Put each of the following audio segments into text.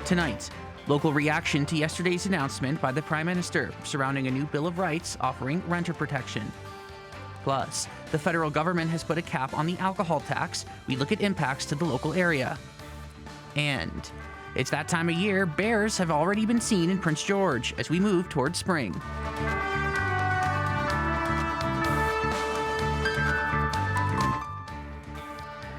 Tonight, local reaction to yesterday's announcement by the Prime Minister surrounding a new Bill of Rights offering renter protection. Plus, the federal government has put a cap on the alcohol tax. We look at impacts to the local area. And it's that time of year. Bears have already been seen in Prince George as we move towards spring.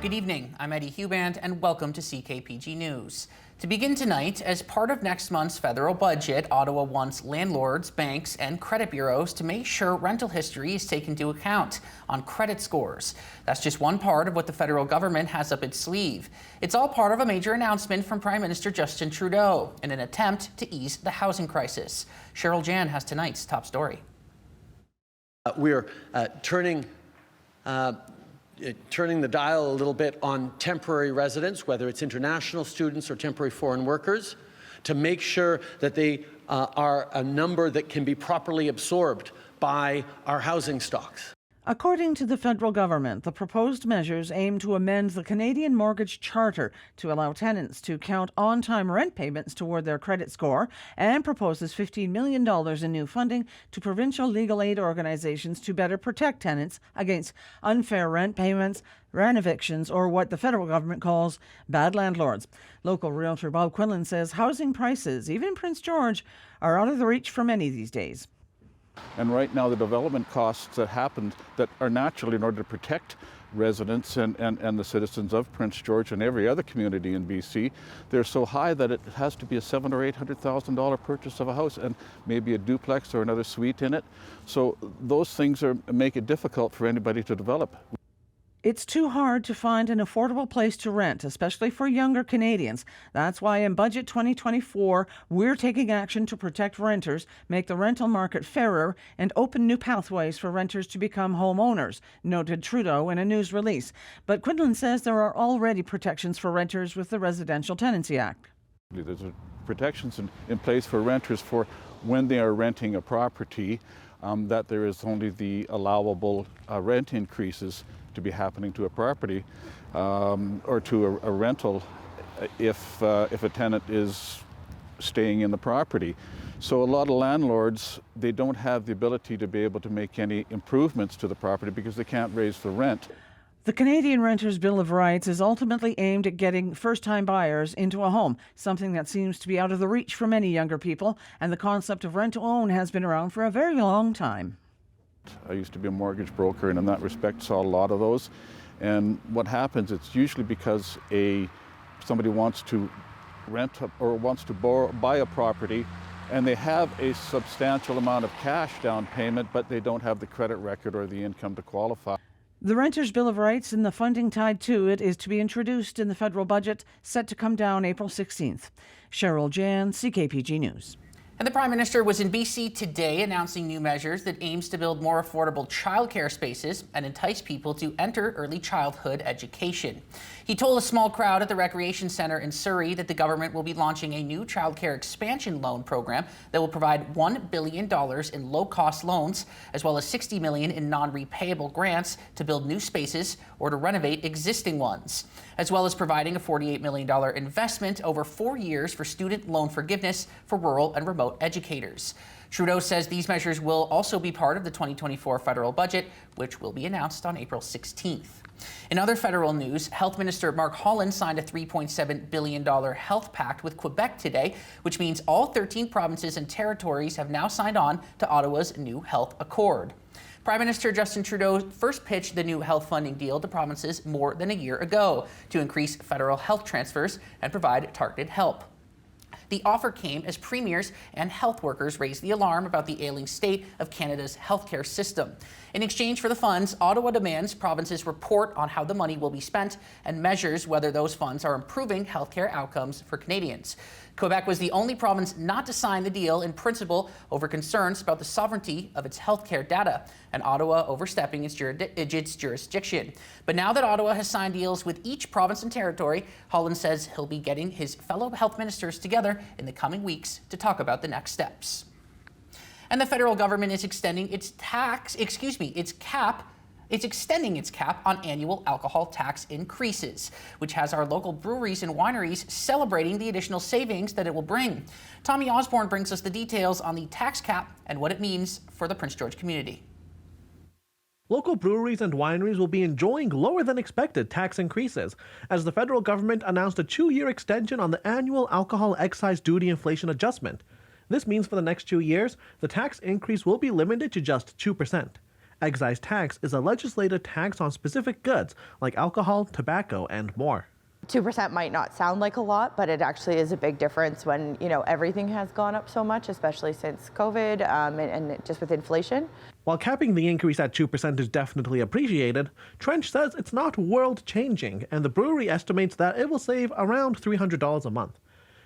Good evening, I'm Eddie Huband, and welcome to CKPG News. To begin tonight, as part of next month's federal budget, Ottawa wants landlords, banks, and credit bureaus to make sure rental history is taken into account on credit scores. That's just one part of what the federal government has up its sleeve. It's all part of a major announcement from Prime Minister Justin Trudeau in an attempt to ease the housing crisis. Cheryl Jan has tonight's top story. We're turning the dial a little bit on temporary residents, whether it's international students or temporary foreign workers, to make sure that they are a number that can be properly absorbed by our housing stocks. According to the federal government, the proposed measures aim to amend the Canadian Mortgage Charter to allow tenants to count on-time rent payments toward their credit score, and proposes $15 million in new funding to provincial legal aid organizations to better protect tenants against unfair rent payments, rent evictions, or what the federal government calls bad landlords. Local realtor Bob Quinlan says housing prices, even in Prince George, are out of the reach for many these days. And right now the development costs that happened that are naturally in order to protect residents and the citizens of Prince George and every other community in BC, they're so high that it has to be a $700,000 or $800,000 purchase of a house and maybe a duplex or another suite in it. So those things make it difficult for anybody to develop. It's too hard to find an affordable place to rent, especially for younger Canadians. That's why in Budget 2024, we're taking action to protect renters, make the rental market fairer, and open new pathways for renters to become homeowners, noted Trudeau in a news release. But Quinlan says there are already protections for renters with the Residential Tenancy Act. There's protections in place for renters for when they are renting a property, that there is only the allowable rent increases to be happening to a property or to a rental if a tenant is staying in the property. So a lot of landlords, they don't have the ability to be able to make any improvements to the property because they can't raise the rent. The Canadian Renters' Bill of Rights is ultimately aimed at getting first-time buyers into a home, something that seems to be out of the reach for many younger people, and the concept of rent-to-own has been around for a very long time. I used to be a mortgage broker, and in that respect saw a lot of those. And what happens, it's usually because somebody wants to rent or wants to buy a property, and they have a substantial amount of cash down payment, but they don't have the credit record or the income to qualify. The Renters' Bill of Rights and the funding tied to it is to be introduced in the federal budget, set to come down April 16th. Cheryl Jan, CKPG News. And the Prime Minister was in BC today announcing new measures that aims to build more affordable childcare spaces and entice people to enter early childhood education. He told a small crowd at the Recreation Centre in Surrey that the government will be launching a new childcare expansion loan program that will provide $1 billion in low-cost loans, as well as $60 million in non-repayable grants to build new spaces or to renovate existing ones, as well as providing a $48 million investment over 4 years for student loan forgiveness for rural and remote educators. Trudeau says these measures will also be part of the 2024 federal budget, which will be announced on April 16th. In other federal news, Health Minister Mark Holland signed a $3.7 billion health pact with Quebec today, which means all 13 provinces and territories have now signed on to Ottawa's new health accord. Prime Minister Justin Trudeau first pitched the new health funding deal to provinces more than a year ago to increase federal health transfers and provide targeted help. The offer came as premiers and health workers raised the alarm about the ailing state of Canada's healthcare system. In exchange for the funds, Ottawa demands provinces report on how the money will be spent and measures whether those funds are improving healthcare outcomes for Canadians. Quebec was the only province not to sign the deal in principle over concerns about the sovereignty of its healthcare data and Ottawa overstepping its jurisdiction. But now that Ottawa has signed deals with each province and territory, Holland says he'll be getting his fellow health ministers together in the coming weeks to talk about the next steps. And the federal government is extending its cap it's extending its cap on annual alcohol tax increases, which has our local breweries and wineries celebrating the additional savings that it will bring. Tommy Osborne brings us the details on the tax cap and what it means for the Prince George community. Local breweries and wineries will be enjoying lower than expected tax increases, as the federal government announced a 2-year extension on the annual alcohol excise duty inflation adjustment. This means for the next 2 years, the tax increase will be limited to just 2%. Excise tax is a legislated tax on specific goods like alcohol, tobacco, and more. 2% might not sound like a lot, but it actually is a big difference when, everything has gone up so much, especially since COVID and just with inflation. While capping the increase at 2% is definitely appreciated, Trench says it's not world-changing, and the brewery estimates that it will save around $300 a month.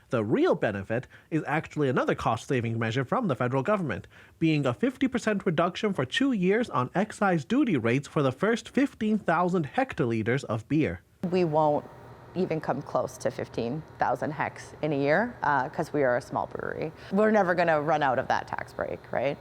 The real benefit is actually another cost-saving measure from the federal government, being a 50% reduction for 2 years on excise duty rates for the first 15,000 hectoliters of beer. We won't even come close to 15,000 hecs in a year because we are a small brewery. We're never going to run out of that tax break, right?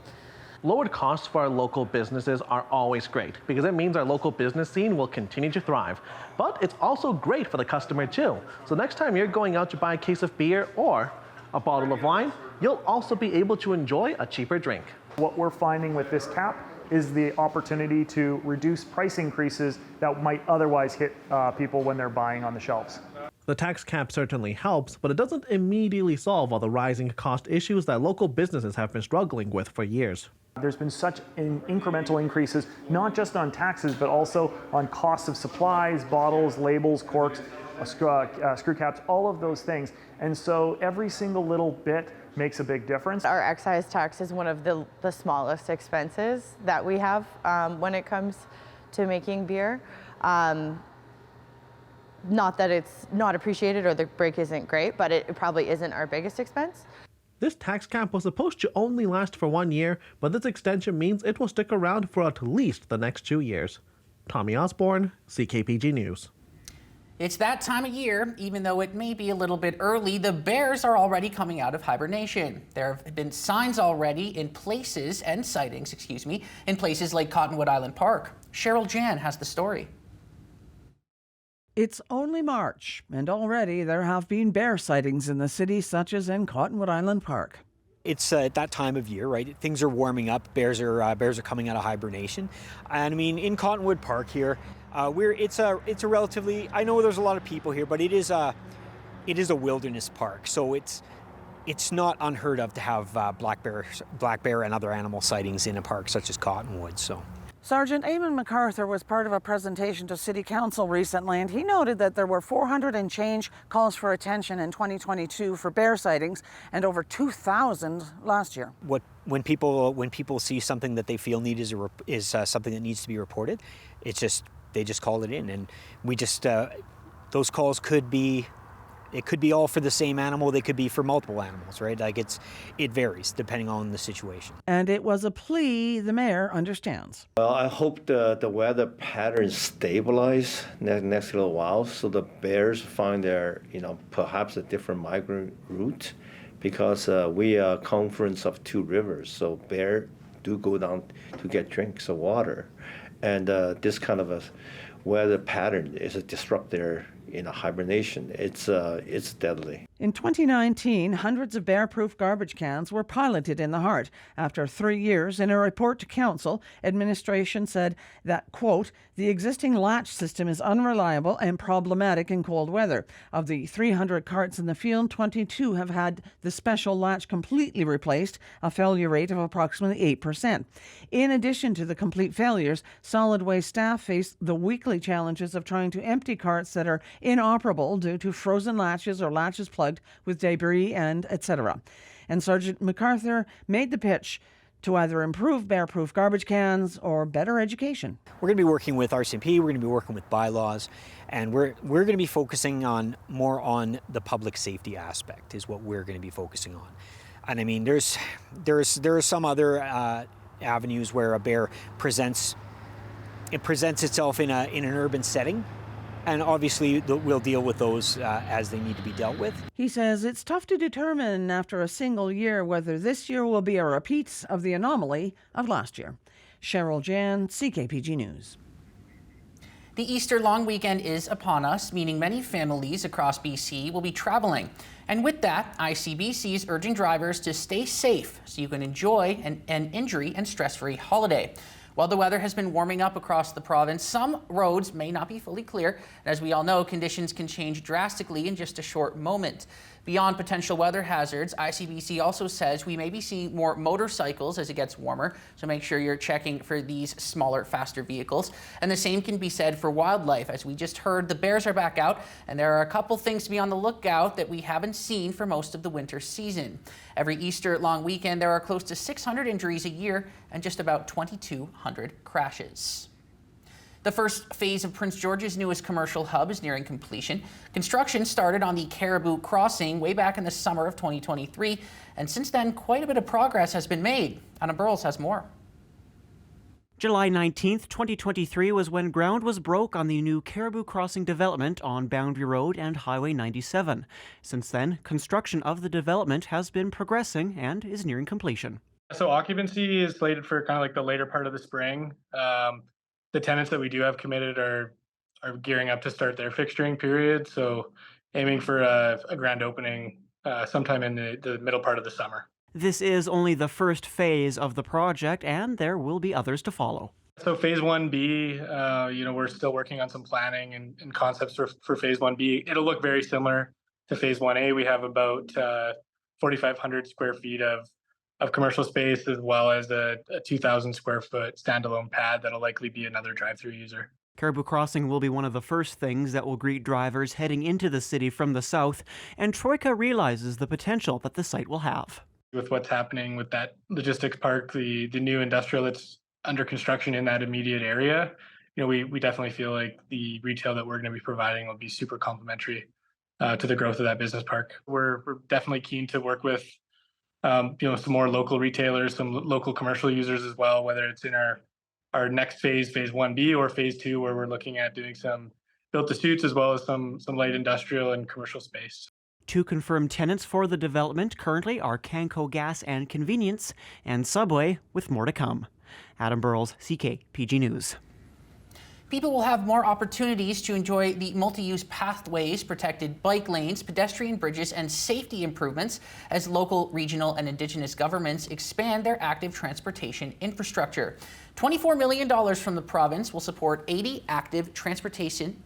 Lowered costs for our local businesses are always great because it means our local business scene will continue to thrive. But it's also great for the customer too. So next time you're going out to buy a case of beer or a bottle of wine, you'll also be able to enjoy a cheaper drink. What we're finding with this cap is the opportunity to reduce price increases that might otherwise hit people when they're buying on the shelves. The tax cap certainly helps, but it doesn't immediately solve all the rising cost issues that local businesses have been struggling with for years. There's been such incremental increases, not just on taxes, but also on costs of supplies, bottles, labels, corks, screw caps, all of those things. And so every single little bit makes a big difference. Our excise tax is one of the smallest expenses that we have when it comes to making beer. Not that it's not appreciated or the break isn't great, but it probably isn't our biggest expense. This tax cap was supposed to only last for 1 year, but this extension means it will stick around for at least the next 2 years. Tommy Osborne, CKPG News. It's that time of year, even though it may be a little bit early, the bears are already coming out of hibernation. There have been signs already in places, and sightings, in places like Cottonwood Island Park. Cheryl Jan has the story. It's only March, and already there have been bear sightings in the city, such as in Cottonwood Island Park. It's at that time of year, right? Things are warming up. Bears are coming out of hibernation, and I mean in Cottonwood Park here, it's a relatively. I know there's a lot of people here, but it is a wilderness park, so it's not unheard of to have black bear and other animal sightings in a park such as Cottonwood. So. Sergeant Eamon MacArthur was part of a presentation to City Council recently, and he noted that there were 400 and change calls for attention in 2022 for bear sightings and over 2,000 last year. When people see something that they feel is something that needs to be reported, they just call it in, and we just those calls could be. It could be all for the same animal. They could be for multiple animals, right? Like it varies depending on the situation. And it was a plea the mayor understands. Well, I hope the weather patterns stabilize next little while, so the bears find their, perhaps a different migrant route, because we are a confluence of two rivers, so bear do go down to get drinks of water, and this kind of a weather pattern is a disrupt their hibernation. It's deadly. In 2019, hundreds of bear-proof garbage cans were piloted in the Heart. After 3 years, in a report to council, administration said that, quote, the existing latch system is unreliable and problematic in cold weather. Of the 300 carts in the field, 22 have had the special latch completely replaced, a failure rate of approximately 8%. In addition to the complete failures, solid waste staff face the weekly challenges of trying to empty carts that are inoperable due to frozen latches or latches plugged with debris and etc. And Sergeant MacArthur made the pitch to either improve bear-proof garbage cans or better education. We're going to be working with RCMP, we're going to be working with bylaws, and we're going to be focusing more on the public safety aspect is what we're going to be focusing on. And I mean, there are some other avenues where a bear presents itself in an urban setting. And obviously, we'll deal with those as they need to be dealt with. He says it's tough to determine after a single year whether this year will be a repeat of the anomaly of last year. Cheryl Jan, CKPG News. The Easter long weekend is upon us, meaning many families across BC will be traveling. And with that, ICBC is urging drivers to stay safe so you can enjoy an injury and stress-free holiday. While the weather has been warming up across the province, some roads may not be fully clear. And as we all know, conditions can change drastically in just a short moment. Beyond potential weather hazards, ICBC also says we may be seeing more motorcycles as it gets warmer, so make sure you're checking for these smaller, faster vehicles. And the same can be said for wildlife. As we just heard, the bears are back out, and there are a couple things to be on the lookout that we haven't seen for most of the winter season. Every Easter long weekend, there are close to 600 injuries a year and just about 2,200 crashes. The first phase of Prince George's newest commercial hub is nearing completion. Construction started on the Caribou Crossing way back in the summer of 2023, and since then, quite a bit of progress has been made. Adam Burles has more. July 19th, 2023 was when ground was broke on the new Caribou Crossing development on Boundary Road and Highway 97. Since then, construction of the development has been progressing and is nearing completion. So occupancy is slated for kind of like the later part of the spring. The tenants that we do have committed are gearing up to start their fixturing period. So aiming for a grand opening sometime in the middle part of the summer. This is only the first phase of the project, and there will be others to follow. So phase 1B, we're still working on some planning and concepts for phase 1B. It'll look very similar to phase 1A. We have about 4,500 square feet of commercial space, as well as a 2,000 square foot standalone pad that'll likely be another drive-through user. Caribou Crossing will be one of the first things that will greet drivers heading into the city from the south, and Troika realizes the potential that the site will have. With what's happening with that logistics park, the new industrial that's under construction in that immediate area, we definitely feel like the retail that we're going to be providing will be super complementary to the growth of that business park. We're definitely keen to work with some more local retailers, some local commercial users as well, whether it's in our next phase 1B or phase 2, where we're looking at doing some built-to-suits as well as some light industrial and commercial space. Two confirmed tenants for the development currently are Canco Gas and Convenience and Subway, with more to come. Adam Burles, CKPG News. People will have more opportunities to enjoy the multi-use pathways, protected bike lanes, pedestrian bridges, and safety improvements as local, regional, and Indigenous governments expand their active transportation infrastructure. $24 million from the province will support 80 active transportation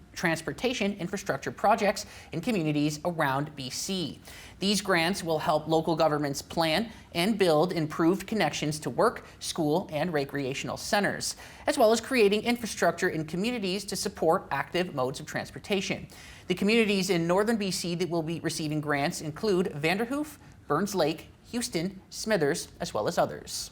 infrastructure projects in communities around BC. These grants will help local governments plan and build improved connections to work, school, and recreational centers, as well as creating infrastructure in communities to support active modes of transportation. The communities in northern BC that will be receiving grants include Vanderhoof, Burns Lake, Houston, Smithers, as well as others.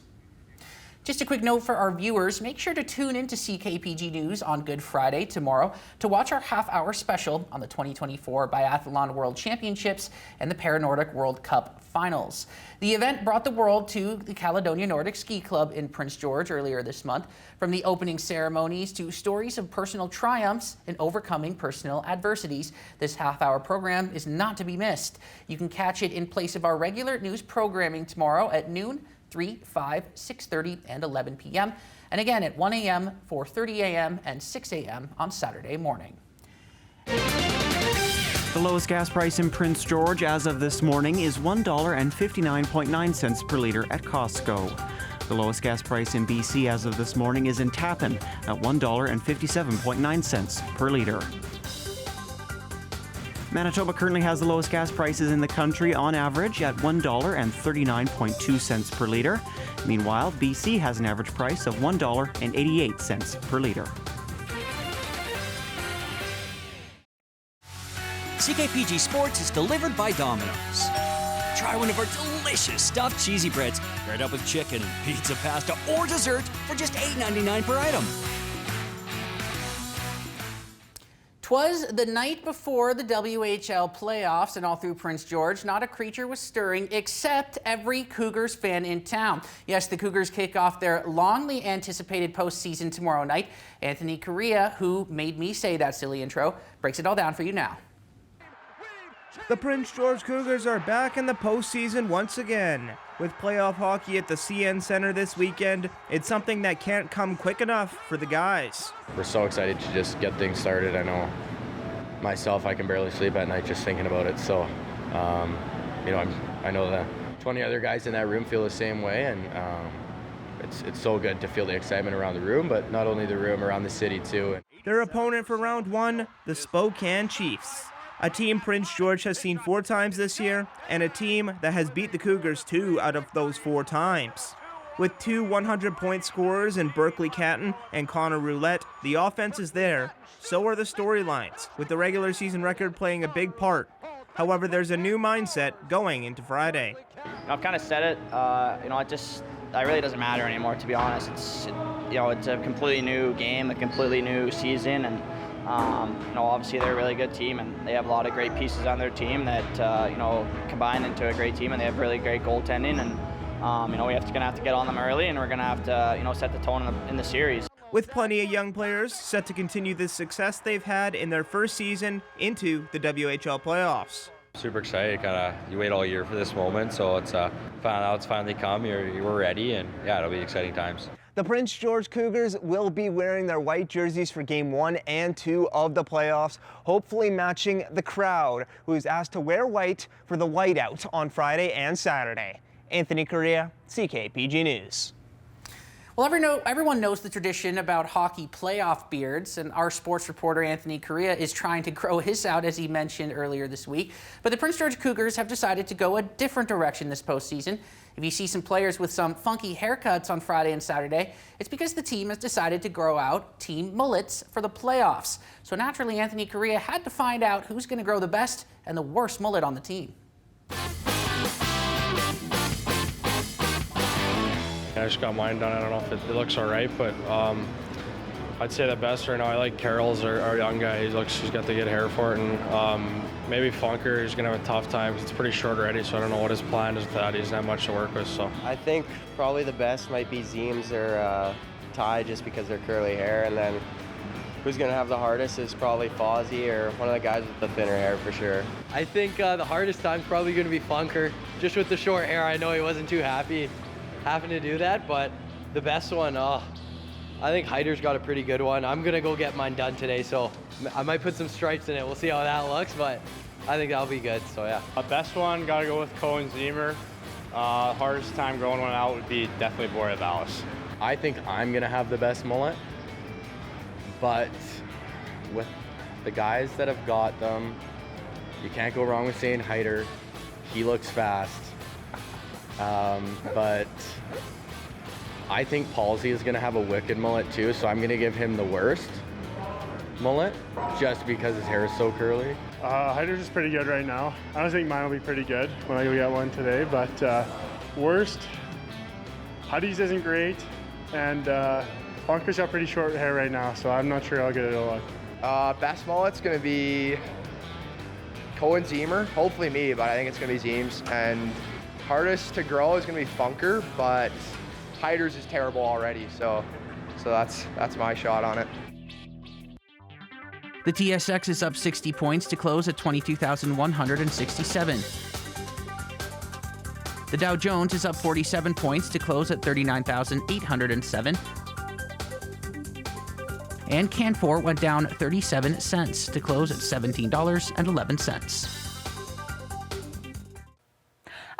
Just a quick note for our viewers, make sure to tune into CKPG News on Good Friday tomorrow to watch our half-hour special on the 2024 Biathlon World Championships and the Paranordic World Cup Finals. The event brought the world to the Caledonia Nordic Ski Club in Prince George earlier this month. From the opening ceremonies to stories of personal triumphs and overcoming personal adversities, this half-hour program is not to be missed. You can catch it in place of our regular news programming tomorrow at noon, 3, 5, 6:30, and 11 p.m. And again at 1 a.m., 4:30 a.m., and 6 a.m. on Saturday morning. The lowest gas price in Prince George as of this morning is $1.59.9 per litre at Costco. The lowest gas price in BC as of this morning is in Tappan at $1.57.9 per litre. Manitoba currently has the lowest gas prices in the country on average at $1.39.2 per litre. Meanwhile, BC has an average price of $1.88 per litre. CKPG Sports is delivered by Domino's. Try one of our delicious stuffed cheesy breads, paired up with chicken and pizza, pasta, or dessert for just $8.99 per item. 'Twas the night before the WHL playoffs, and all through Prince George, not a creature was stirring except every Cougars fan in town. Yes, the Cougars kick off their longly anticipated postseason tomorrow night. Anthony Correa, who made me say that silly intro, breaks it all down for you now. The Prince George Cougars are back in the postseason once again. With playoff hockey at the CN Center this weekend, it's something that can't come quick enough for the guys. We're so excited to just get things started. I know myself, I can barely sleep at night just thinking about it. So, I know the 20 other guys in that room feel the same way, and it's so good to feel the excitement around the room, but not only the room, around the city too. Their opponent for round one, the Spokane Chiefs. A team Prince George has seen 4 times this year, and a team that has beat the Cougars 2 out of those 4 times. With 2 100-point scorers in Berkeley Catton and Connor Roulette, the offense is there. So are the storylines, with the regular season record playing a big part. However, there's a new mindset going into Friday. I've kind of said it. It really doesn't matter anymore, to be honest. It's a completely new game, a completely new season, and obviously they're a really good team, and they have a lot of great pieces on their team that combine into a great team, and they have really great goaltending, and we're gonna have to get on them early, and we're gonna have to set the tone in the series. With plenty of young players set to continue the success they've had in their first season into the WHL playoffs. Super excited. You wait all year for this moment, so it's finally come. We're ready, and yeah, it'll be exciting times. The Prince George Cougars will be wearing their white jerseys for Game 1 and 2 of the playoffs, hopefully matching the crowd, who is asked to wear white for the whiteout on Friday and Saturday. Anthony Correa, CKPG News. Well, everyone knows the tradition about hockey playoff beards, and our sports reporter Anthony Correa is trying to grow his out, as he mentioned earlier this week. But the Prince George Cougars have decided to go a different direction this postseason. If you see some players with some funky haircuts on Friday and Saturday, it's because the team has decided to grow out team mullets for the playoffs. So naturally, Anthony Correa had to find out who's going to grow the best and the worst mullet on the team. I just got mine done. I don't know if it looks all right, but I'd say the best right now. I like Carroll's, our young guy. He's got the good hair for it, and maybe Funker is gonna have a tough time because it's pretty short already. So I don't know what his plan is with that. He doesn't have much to work with. So I think probably the best might be Zeems or Ty, just because they're curly hair, and then who's gonna have the hardest is probably Fozzie or one of the guys with the thinner hair for sure. I think the hardest time's probably gonna be Funker, just with the short hair. I know he wasn't too happy having to do that, but the best one, I think Hyder's got a pretty good one. I'm gonna go get mine done today, so I might put some stripes in it. We'll see how that looks, but I think that'll be good, so yeah. Best one, gotta go with Cohen Zemer. Hardest time growing one out would be definitely Borealis. I think I'm gonna have the best mullet, but with the guys that have got them, you can't go wrong with saying Hyder. He looks fast. But I think Palsy is going to have a wicked mullet too, so I'm going to give him the worst mullet just because his hair is so curly. Hyder's is pretty good right now. I don't think mine will be pretty good when I go get one today, but worst, Huddy's isn't great, and Funker's got pretty short hair right now, so I'm not sure how good it'll look. Best mullet's going to be Cohen Zemer, hopefully me, but I think it's going to be Zeems. And hardest to grow is going to be Funker, but Hyder's is terrible already, so that's my shot on it. The TSX is up 60 points to close at 22,167. The Dow Jones is up 47 points to close at 39,807. And Canfor went down 37 cents to close at $17.11.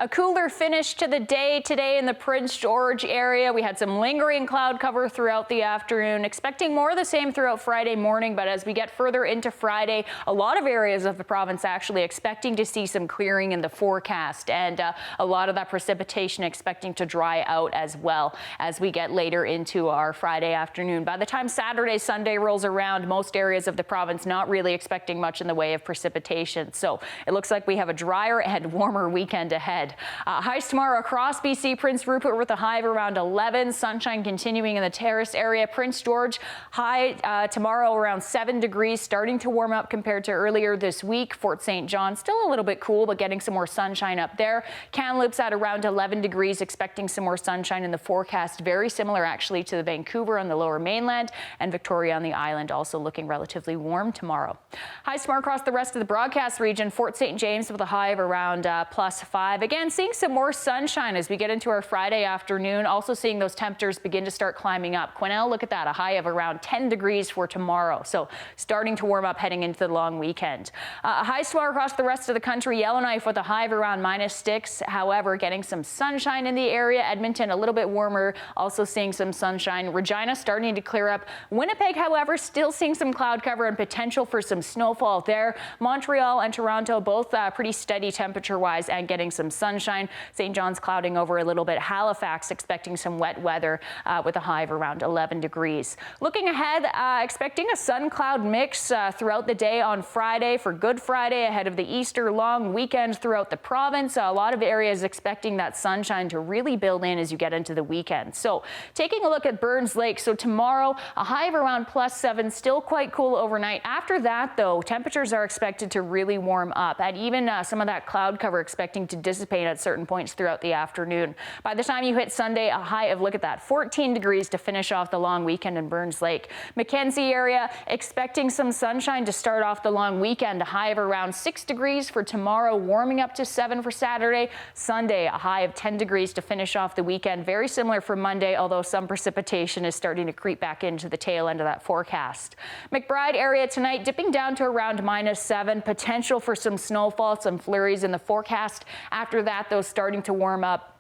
A cooler finish to the day today in the Prince George area. We had some lingering cloud cover throughout the afternoon, expecting more of the same throughout Friday morning. But as we get further into Friday, a lot of areas of the province actually expecting to see some clearing in the forecast, and a lot of that precipitation expecting to dry out as well as we get later into our Friday afternoon. By the time Saturday, Sunday rolls around, most areas of the province not really expecting much in the way of precipitation. So it looks like we have a drier and warmer weekend ahead. ahead. Highs tomorrow across BC. Prince Rupert with a high of around 11. Sunshine continuing in the Terrace area. Prince George high tomorrow around 7 degrees, starting to warm up compared to earlier this week. Fort St. John still a little bit cool, but getting some more sunshine up there. Kamloops at around 11 degrees, expecting some more sunshine in the forecast. Very similar actually to the Vancouver on the lower mainland, and Victoria on the island also looking relatively warm tomorrow. Highs tomorrow across the rest of the broadcast region. Fort St. James with a high of around +5. Again, seeing some more sunshine as we get into our Friday afternoon. Also seeing those temperatures begin to start climbing up. Quesnel, look at that, a high of around 10 degrees for tomorrow. So starting to warm up heading into the long weekend. Highs tomorrow across the rest of the country. Yellowknife with a high of around -6. However, getting some sunshine in the area. Edmonton a little bit warmer, also seeing some sunshine. Regina starting to clear up. Winnipeg, however, still seeing some cloud cover and potential for some snowfall there. Montreal and Toronto both pretty steady temperature-wise and getting some sunshine. St. John's clouding over a little bit. Halifax expecting some wet weather with a high of around 11 degrees. Looking ahead, expecting a sun-cloud mix throughout the day on Friday for Good Friday ahead of the Easter long weekend throughout the province. A lot of areas expecting that sunshine to really build in as you get into the weekend. So taking a look at Burns Lake. So tomorrow, a high of around +7, still quite cool overnight. After that, though, temperatures are expected to really warm up, and even some of that cloud cover expecting to dissipate at certain points throughout the afternoon. By the time you hit Sunday, a high of, look at that, 14 degrees to finish off the long weekend in Burns Lake. Mackenzie area expecting some sunshine to start off the long weekend. A high of around 6 degrees for tomorrow, warming up to 7 for Saturday. Sunday, a high of 10 degrees to finish off the weekend. Very similar for Monday, although some precipitation is starting to creep back into the tail end of that forecast. McBride area tonight dipping down to around -7. Potential for some snowfall, some flurries in the forecast. After that, though, starting to warm up.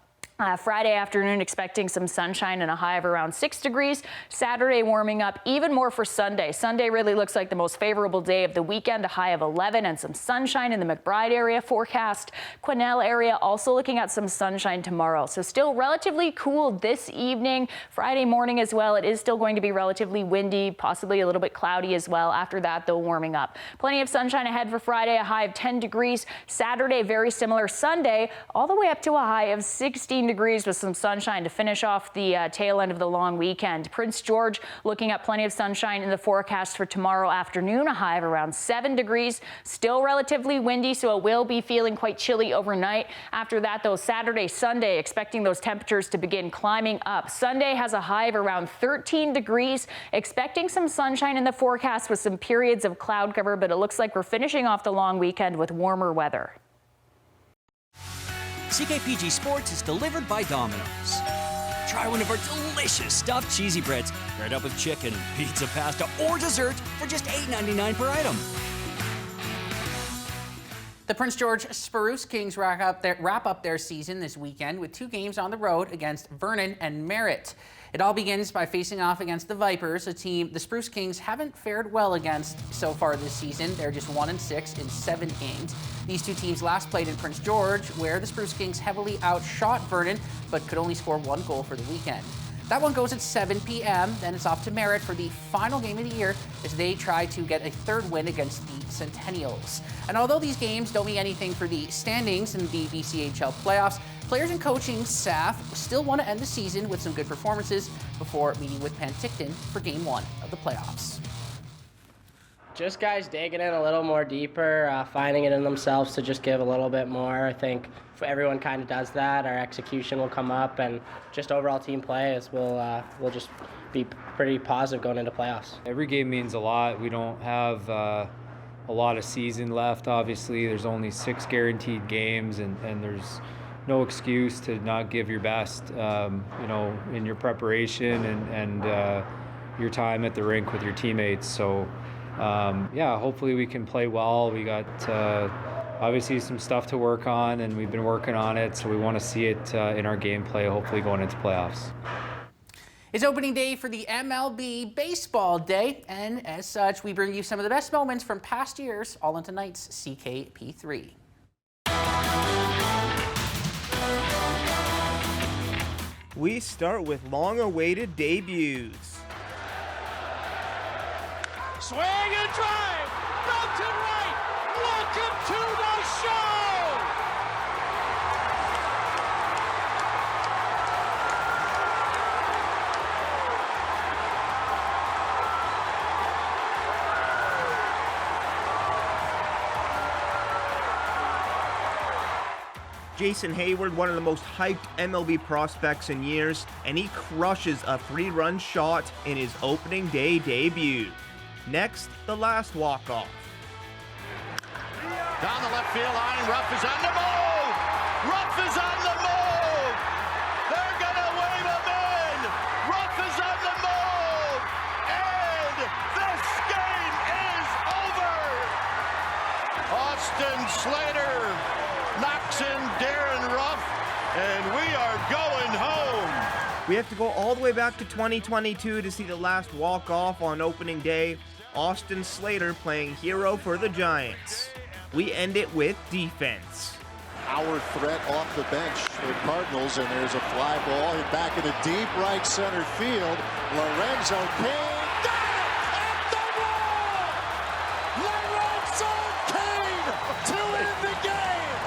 Friday afternoon expecting some sunshine and a high of around 6 degrees. Saturday warming up even more for Sunday. Sunday really looks like the most favorable day of the weekend, a high of 11 and some sunshine in the McBride area forecast. Quesnel area also looking at some sunshine tomorrow. So still relatively cool this evening. Friday morning as well, it is still going to be relatively windy, possibly a little bit cloudy as well. After that, though, warming up. Plenty of sunshine ahead for Friday, a high of 10 degrees. Saturday, very similar. Sunday, all the way up to a high of 16 degrees with some sunshine to finish off the tail end of the long weekend. Prince George looking at plenty of sunshine in the forecast for tomorrow afternoon, a high of around 7 degrees. Still relatively windy, so it will be feeling quite chilly overnight. After that, though, Saturday, Sunday, expecting those temperatures to begin climbing up. Sunday has a high of around 13 degrees. Expecting some sunshine in the forecast with some periods of cloud cover, but it looks like we're finishing off the long weekend with warmer weather. CKPG Sports is delivered by Domino's. Try one of our delicious stuffed cheesy breads, right up with chicken, pizza, pasta, or dessert for just $8.99 per item. The Prince George Spruce Kings wrap up their season this weekend with 2 games on the road against Vernon and Merritt. It all begins by facing off against the Vipers, a team the Spruce Kings haven't fared well against so far this season. They're just 1-6 in 7 games. These 2 teams last played in Prince George, where the Spruce Kings heavily outshot Vernon, but could only score 1 goal for the weekend. That one goes at 7 p.m. Then it's off to Merritt for the final game of the year as they try to get a 3rd win against the Centennials. And although these games don't mean anything for the standings in the BCHL playoffs, players and coaching staff still want to end the season with some good performances before meeting with Penticton for Game 1 of the playoffs. Just guys digging in a little more deeper, finding it in themselves to just give a little bit more. I think if everyone kind of does that, our execution will come up, and just overall team play will just be pretty positive going into playoffs. Every game means a lot. We don't have a lot of season left, obviously. There's only 6 guaranteed games, and there's no excuse to not give your best, in your preparation and your time at the rink with your teammates. So, hopefully we can play well. We got obviously some stuff to work on, and we've been working on it, so we want to see it in our gameplay, hopefully going into playoffs. It's opening day for the MLB Baseball Day, and as such, we bring you some of the best moments from past years, all in tonight's CKP3. We start with long-awaited debuts. Swing and drive, belted right, welcome to the show! Jason Hayward, one of the most hyped MLB prospects in years, and he crushes a 3-run shot in his opening day debut. Next, the last walk-off. Down the left field line, Ruff is on the move! Ruff is on the move! They're gonna wave him in! Ruff is on the move! And this game is over! Austin Slater knocks in Darren Ruff, and we are going home! We have to go all the way back to 2022 to see the last walk-off on opening day. Austin Slater playing hero for the Giants. We end it with defense. Our threat off the bench for the Cardinals, and there's a fly ball hit back into deep right center field. Lorenzo Cain got it at the wall! Lorenzo Cain to end the game!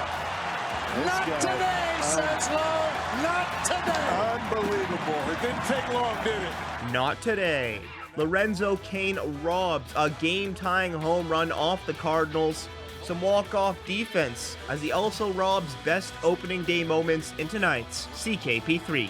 Not today, says Lowe. Not today. Unbelievable. It didn't take long, did it? Not today. Lorenzo Cain robs a game-tying home run off the Cardinals. Some walk-off defense as he also robs best opening day moments in tonight's CKP3.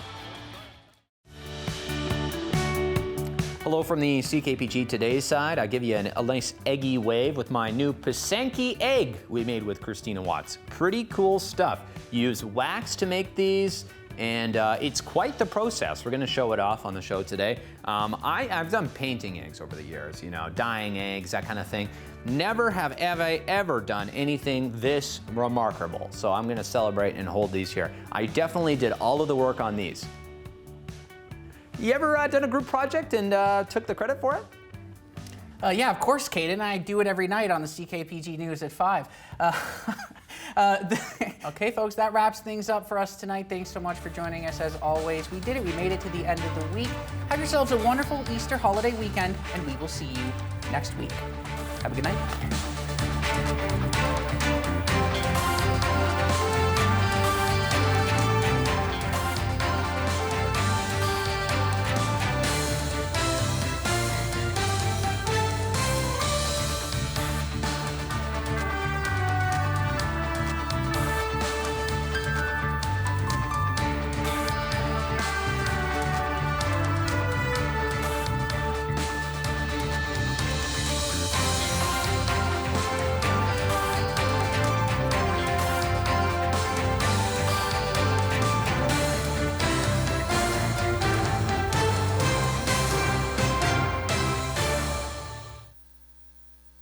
Hello from the CKPG Today's side. I give you a nice eggy wave with my new Pisanki egg we made with Christina Watts. Pretty cool stuff. Use wax to make these, and it's quite the process. We're gonna show it off on the show today. I've done painting eggs over the years, you know, dyeing eggs, that kind of thing. Never have ever done anything this remarkable. So I'm gonna celebrate and hold these here. I definitely did all of the work on these. You ever done a group project and took the credit for it? Yeah, of course, Caden. I do it every night on the CKPG News at 5. Okay, folks, that wraps things up for us tonight. Thanks so much for joining us as always. We did it. We made it to the end of the week. Have yourselves a wonderful Easter holiday weekend, and we will see you next week. Have a good night.